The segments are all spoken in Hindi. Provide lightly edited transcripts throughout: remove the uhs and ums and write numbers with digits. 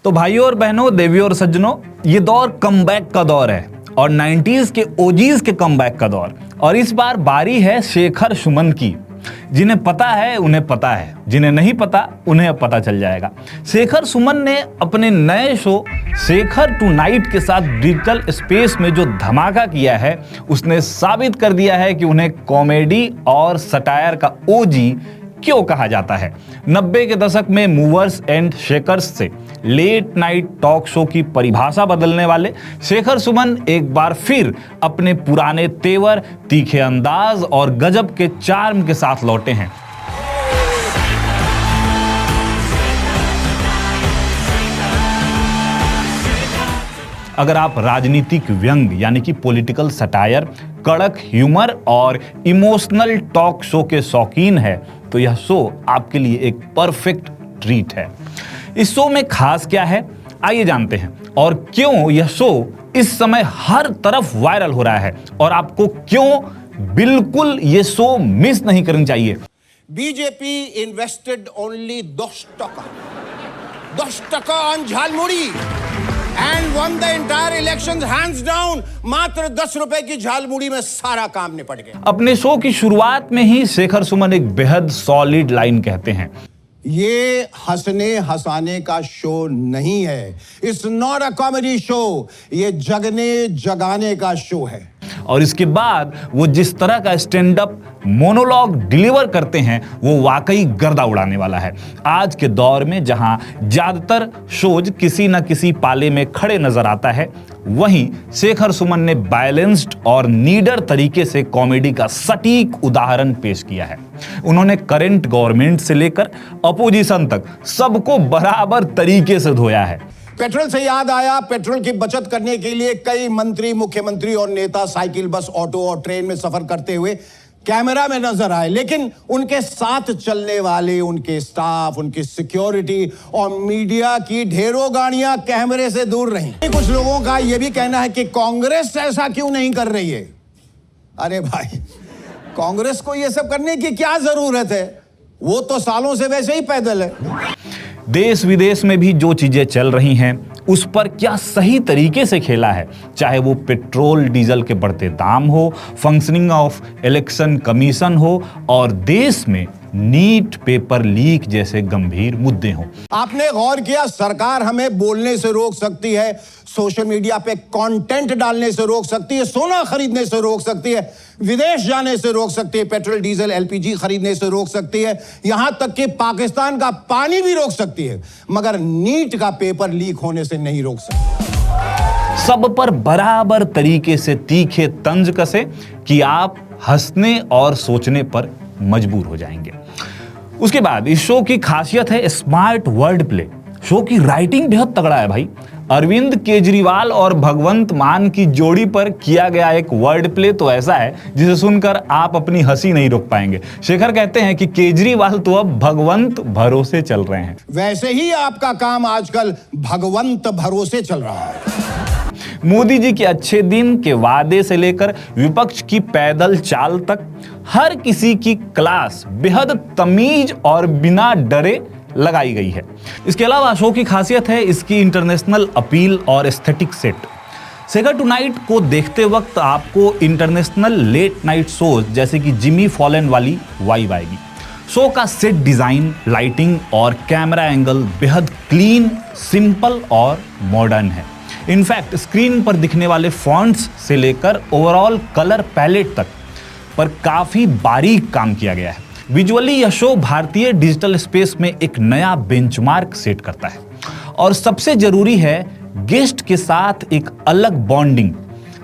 तो भाइयों और बहनों, देवियों और सज्जनों, ये दौर कमबैक का दौर है और 90s के ओजीज के कमबैक का दौर। और इस बार बारी है शेखर सुमन की। जिन्हें पता है उन्हें पता है, जिन्हें नहीं पता उन्हें अब पता चल जाएगा। शेखर सुमन ने अपने नए शो शेखर टुनाइट के साथ डिजिटल स्पेस में जो धमाका किया है, उसने साबित कर दिया है कि उन्हें कॉमेडी और सटायर का ओजी क्यों कहा जाता है। 90 के दशक में मूवर्स एंड शेकर्स से लेट नाइट टॉक शो की परिभाषा बदलने वाले शेखर सुमन एक बार फिर अपने पुराने तेवर, तीखे अंदाज और गजब के चार्म के साथ लौटे हैं। अगर आप राजनीतिक व्यंग यानी कि पॉलिटिकल सटायर, कड़क ह्यूमर और इमोशनल टॉक शो के शौकीन है तो यह शो आपके लिए एक परफेक्ट ट्रीट है। इस शो में खास क्या है, आइए जानते हैं, और क्यों यह शो इस समय हर तरफ वायरल हो रहा है और आपको क्यों बिल्कुल यह शो मिस नहीं करनी चाहिए। बीजेपी इन्वेस्टेड ओनली 10 टका on jhalmuri and won the entire elections hands down। मात्र 10 रुपए की झालमुड़ी में सारा काम निपट गया। अपने शो की शुरुआत में ही शेखर सुमन एक बेहद सॉलिड लाइन कहते हैं, ये हंसने हंसाने का शो नहीं है, it's not a comedy show, ये जगने जगाने का शो है। और इसके बाद वो जिस तरह का स्टैंड अप मोनोलॉग डिलीवर करते हैं वो वाकई गर्दा उड़ाने वाला है। आज के दौर में जहां ज्यादातर शोज किसी न किसी पाले में खड़े नजर आता है, वहीं शेखर सुमन ने बैलेंस्ड और नीडर तरीके से कॉमेडी का सटीक उदाहरण पेश किया है। उन्होंने करंट गवर्नमेंट से लेकर अपोजिशन तक सबको बराबर तरीके से धोया है। पेट्रोल से याद आया, पेट्रोल की बचत करने के लिए कई मंत्री, मुख्यमंत्री और नेता साइकिल, बस, ऑटो और ट्रेन में सफर करते हुए कैमरा में नजर आए, लेकिन उनके साथ चलने वाले, उनके स्टाफ, उनकी सिक्योरिटी और मीडिया की ढेरों गाड़ियां कैमरे से दूर रहीं। कुछ लोगों का यह भी कहना है कि कांग्रेस ऐसा क्यों नहीं कर रही है। अरे भाई, कांग्रेस को यह सब करने की क्या जरूरत है, वो तो सालों से वैसे ही पैदल है। देश विदेश में भी जो चीजें चल रही हैं उस पर क्या सही तरीके से खेला है, चाहे वो पेट्रोल डीजल के बढ़ते दाम हो, फंक्शनिंग ऑफ इलेक्शन कमीशन हो और देश में नीट पेपर लीक जैसे गंभीर मुद्दे हों। आपने गौर किया, सरकार हमें बोलने से रोक सकती है, सोशल मीडिया पे कंटेंट डालने से रोक सकती है, सोना खरीदने से रोक सकती है, विदेश जाने से रोक सकती है, पेट्रोल डीजल एलपीजी खरीदने से रोक सकती है, यहां तक कि पाकिस्तान का पानी भी रोक सकती है, मगर नीट का पेपर लीक होने से नहीं रोक सकती। सब पर बराबर तरीके से तीखे तंज कसे कि आप हंसने और सोचने पर मजबूर हो जाएंगे। उसके बाद इस शो की खासियत है स्मार्ट वर्ड प्ले। शो की राइटिंग बेहद तगड़ा है भाई। अरविंद केजरीवाल और भगवंत मान की जोड़ी पर किया गया एक वर्ड प्ले तो ऐसा है जिसे सुनकर आप अपनी हंसी नहीं रोक पाएंगे। शेखर कहते हैं कि केजरीवाल तो अब भगवंत भरोसे चल रहे हैं। वैसे ही आपका काम आजकल भगवंत भरोसे चल रहा है। मोदी जी के अच्छे दिन के वादे से लेकर विपक्ष की पैदल चाल तक हर किसी की क्लास बेहद तमीज और बिना डरे लगाई गई है। इसके अलावा शो की खासियत है इसकी इंटरनेशनल अपील और एस्थेटिक सेट। शेखर टुनाइट को देखते वक्त आपको इंटरनेशनल लेट नाइट शोज जैसे कि जिमी फॉलन वाली वाइब आएगी। शो का सेट डिजाइन, लाइटिंग और कैमरा एंगल बेहद क्लीन, सिंपल और मॉडर्न है। इनफैक्ट स्क्रीन पर दिखने वाले फॉन्ट्स से लेकर ओवरऑल कलर पैलेट तक पर काफी बारीक काम किया गया है। विजुअली यह शो भारतीय डिजिटल स्पेस में एक नया बेंचमार्क सेट करता है और सबसे जरूरी है गेस्ट के साथ एक अलग बॉन्डिंग।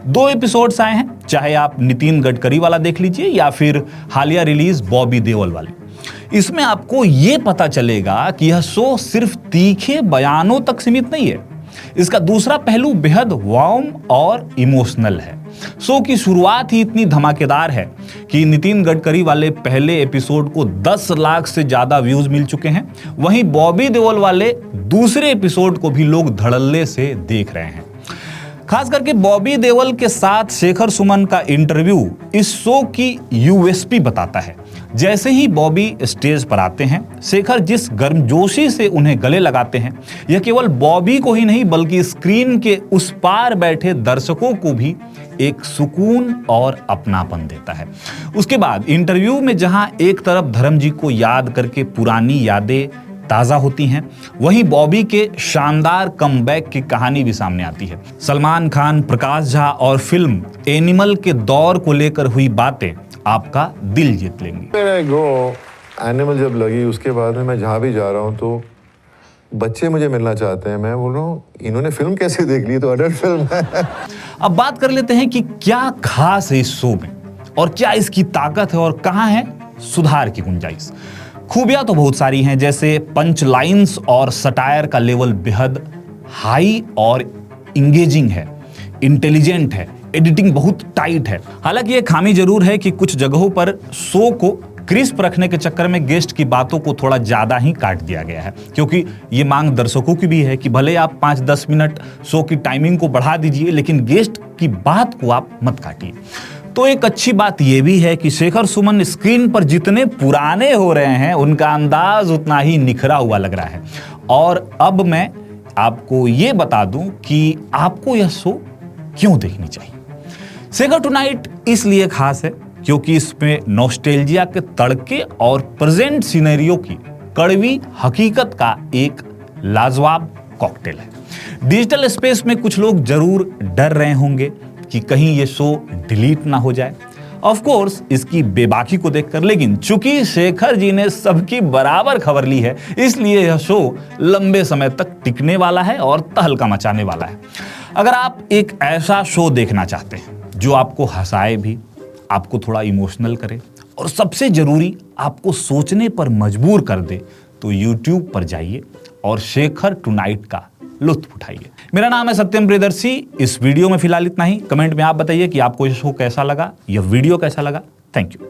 2 एपिसोड्स आए हैं, चाहे आप नितिन गडकरी वाला देख लीजिए या फिर हालिया रिलीज बॉबी देओल वाली। इसमें आपको यह पता चलेगा कि यह शो सिर्फ तीखे बयानों तक सीमित नहीं है। इसका दूसरा पहलू बेहद वार्म और इमोशनल है। शो की शुरुआत ही इतनी धमाकेदार है कि नितिन गडकरी वाले पहले एपिसोड को 10 लाख से ज्यादा व्यूज मिल चुके हैं। वहीं बॉबी देओल वाले दूसरे एपिसोड को भी लोग धड़ल्ले से देख रहे हैं। खास करके बॉबी देओल के साथ शेखर सुमन का इंटरव्यू इस शो की यूएसपी बताता है। जैसे ही बॉबी स्टेज पर आते हैं, शेखर जिस गर्मजोशी से उन्हें गले लगाते हैं, यह केवल बॉबी को ही नहीं बल्कि स्क्रीन के उस पार बैठे दर्शकों को भी एक सुकून और अपनापन देता है। उसके बाद इंटरव्यू में जहां एक तरफ धर्म जी को याद करके पुरानी यादें ताजा होती हैं, वहीं बॉबी के शानदार कमबैक की कहानी भी सामने आती है। सलमान खान, प्रकाश झा और फिल्म एनिमल के दौर को लेकर हुई बातें आपका दिल जीत लेंगी। एनिमल जब लगी उसके बाद में मैं जहाँ भी जा रहा हूँ तो बच्चे मुझे मिलना चाहते हैं। मैं बोल रहा हूँ इन्होंने फिल्म कैसे देख ली, तो अडल्ट फिल्म है। अब बात कर लेते हैं कि क्या खास है इस शो में और क्या इसकी ताकत है और कहां है सुधार की गुंजाइश। खूबियां तो बहुत सारी हैं, जैसे पंच लाइंस और सटायर का लेवल बेहद हाई और इंगेजिंग है, इंटेलिजेंट है, एडिटिंग बहुत टाइट है। हालांकि ये खामी जरूर है कि कुछ जगहों पर शो को क्रिस्प रखने के चक्कर में गेस्ट की बातों को थोड़ा ज्यादा ही काट दिया गया है, क्योंकि ये मांग दर्शकों की भी है कि भले आप 5-10 मिनट शो की टाइमिंग को बढ़ा दीजिए, लेकिन गेस्ट की बात को आप मत काटिए। तो एक अच्छी बात यह भी है कि शेखर सुमन स्क्रीन पर जितने पुराने हो रहे हैं, उनका अंदाज उतना ही निखरा हुआ लग रहा है। और अब मैं आपको ये बता दूं कि आपको यह शो क्यों देखनी चाहिए। शेखर टुनाइट इसलिए खास है क्योंकि इसमें नॉस्टैल्जिया के तड़के और प्रेजेंट सिनेरियो की कड़वी हकीकत का एक लाजवाब कॉकटेल है। डिजिटल स्पेस में कुछ लोग जरूर डर रहे होंगे कि कहीं ये शो डिलीट ना हो जाए, ऑफ कोर्स इसकी बेबाकी को देखकर, लेकिन चूंकि शेखर जी ने सबकी बराबर खबर ली है, इसलिए यह शो लंबे समय तक टिकने वाला है और तहलका मचाने वाला है। अगर आप एक ऐसा शो देखना चाहते हैं जो आपको हंसाए भी, आपको थोड़ा इमोशनल करे और सबसे जरूरी आपको सोचने पर मजबूर कर दे, तो YouTube पर जाइए और शेखर टुनाइट का लुत्फ उठाइए। मेरा नाम है सत्यम प्रियदर्शी। इस वीडियो में फिलहाल इतना ही। कमेंट में आप बताइए कि आपको ये शो कैसा लगा, यह वीडियो कैसा लगा। Thank you.